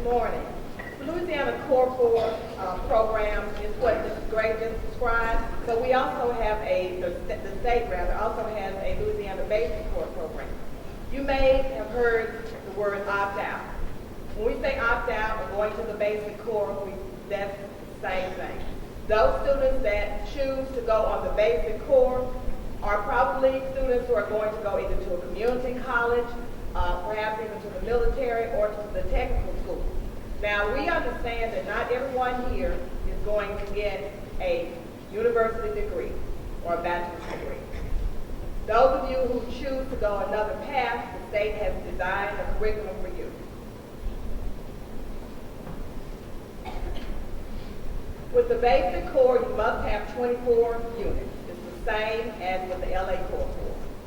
Good morning. The Louisiana Core 4 program is what Mrs. Gray just described, but we also have the state rather, also has a Louisiana Basic Core program. You may have heard the word opt-out. When we say opt-out or going to the Basic Core, that's the same thing. Those students that choose to go on the Basic Core are probably students who are going to go either to a community college, perhaps even to the military or to the technical school. Now, we understand that not everyone here is going to get a university degree or a bachelor's degree. Those of you who choose to go another path, the state has designed a curriculum for you. With the Basic Core, you must have 24 units. It's the same as with the LA Core 4.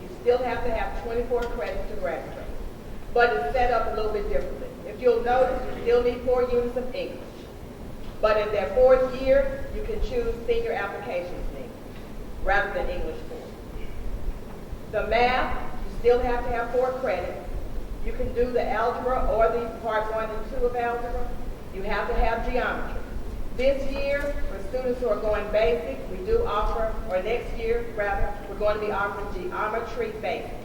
You still have to have 24 credits to graduate, but it's set up a little bit differently. If you'll notice, you still need 4 units of English, but in their 4th year, you can choose senior applications in English rather than English 4. The math, you still have to have 4 credits. You can do the algebra or the part 1 and 2 of algebra. You have to have geometry. This year, for students who are going basic, we do offer, or next year, rather, we're going to be offering geometry basic.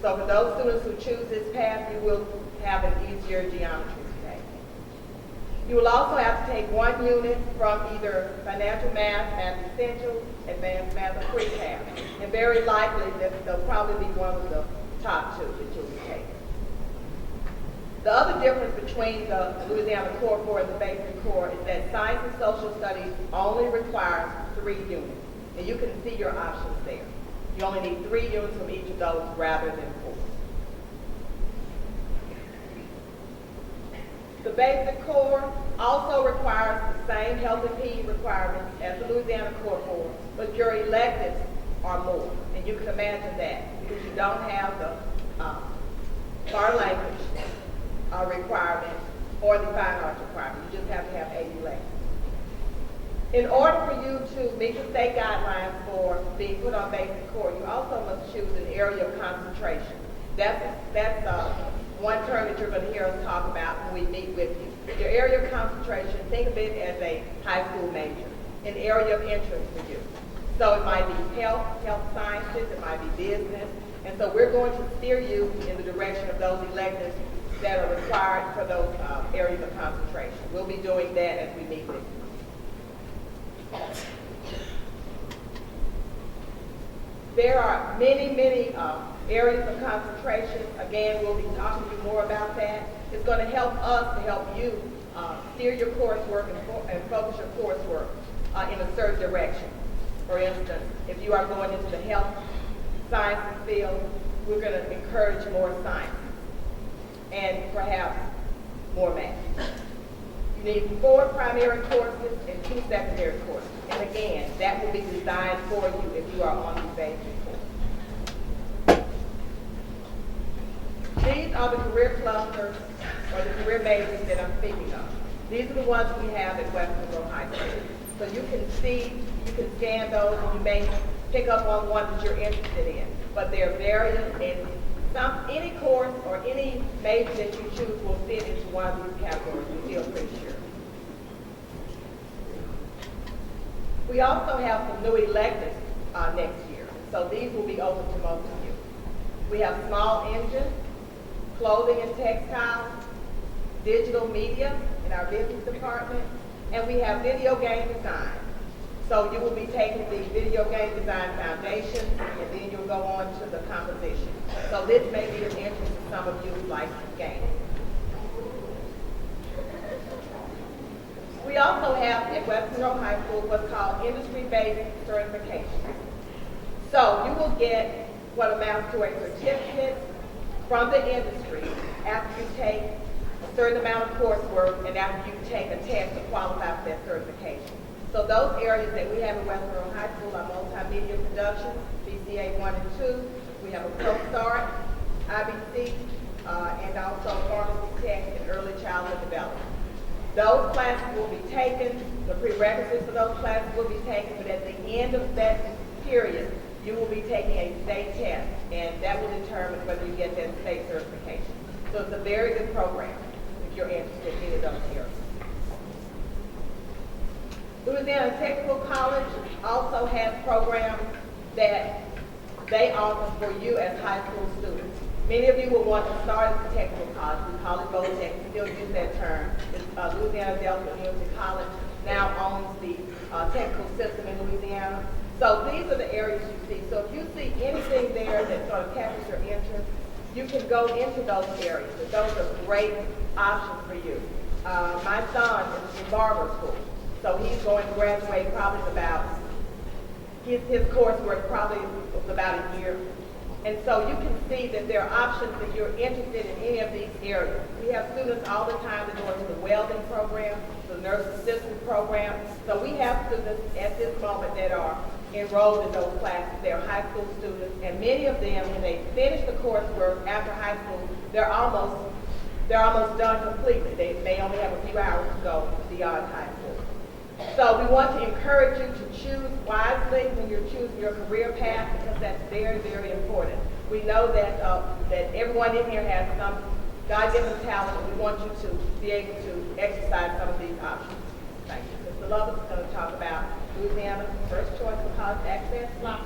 So for those students who choose this path, you will have an easier geometry to take. You will also have to take 1 unit from either financial math, math essentials, advanced math, or pre-path. And very likely that they'll probably be one of the top 2 that you'll be taking. The other difference between the Louisiana Core 4 and the Basic Core is that Science and Social Studies only requires 3 units. And you can see your options there. You only need 3 units from each of those rather than 4. The Basic Core also requires the same health and PE requirements as the Louisiana Core 4, but your electives are more. And you can imagine that because you don't have the foreign language requirement or the fine arts requirement. You just have to have 8 electives. In order for you to meet the state guidelines for being put on Basic Core, you also must choose an area of concentration. That's one term that you're going to hear us talk about when we meet with you. Your area of concentration, think of it as a high school major, an area of interest for you. So it might be health sciences, it might be business, and so we're going to steer you in the direction of those electives that are required for those areas of concentration. We'll be doing that as we meet with you. There are many areas of concentration. Again, we'll be talking to you more about that. It's going to help us to help you steer your coursework and focus your coursework in a certain direction. For instance, if you are going into the health sciences field, we're going to encourage more science and perhaps more math. You need 4 primary courses and 2 secondary courses. And again, that will be designed for you if you are on the Basic Course. These are the career clusters or the career majors that I'm speaking of. These are the ones we have at Western Monroe High School. So you can see, you can scan those, and you may pick up on one that you're interested in. But they're various, and any course or any major that you choose will fit into one of these categories, we feel pretty sure. We also have some new electives next year, so these will be open to most of you. We have small engines, clothing and textiles, digital media in our business department, and we have video game design. So you will be taking the video game design foundation, and then you'll go on to the composition. So this may be of interest to some of you who like games. We also have at Western Monroe High School what's called industry-based certification. So you will get what amounts to a certificate from the industry after you take a certain amount of coursework and after you take a test to qualify for that certification. So those areas that we have at Western Monroe High School are multimedia production, BCA 1 and 2. We have a ProStart, IBC, and also pharmacy tech and early childhood development. Those classes will be taken, the prerequisites for those classes will be taken, but at the end of that period, you will be taking a state test, and that will determine whether you get that state certification. So it's a very good program. If you're interested in any of those areas. Louisiana Technical College also has programs that they offer for you as high school students. Many of you will want to start at the technical college. We call it VOTEC. We still use that term. It's, Louisiana Delta Community College now owns the technical system in Louisiana. So these are the areas you see. So if you see anything there that sort of captures your interest, you can go into those areas. And those are great options for you. My son is in barber school. So he's going to graduate probably in about, his coursework probably about a year. And so you can see that there are options if you're interested in any of these areas. We have students all the time that go into the welding program, the nurse assistant program. So we have students at this moment that are enrolled in those classes. They're high school students, and many of them, when they finish the coursework after high school, they're almost done completely. They only have a few hours to go beyond high school. So we want to encourage you to choose wisely when you're choosing your career path, because that's very, very important. We know that that everyone in here has some God-given talent, and we want you to be able to exercise some of these options. Thank you. Mr. Lovett is going to talk about Louisiana's first choice for college access law.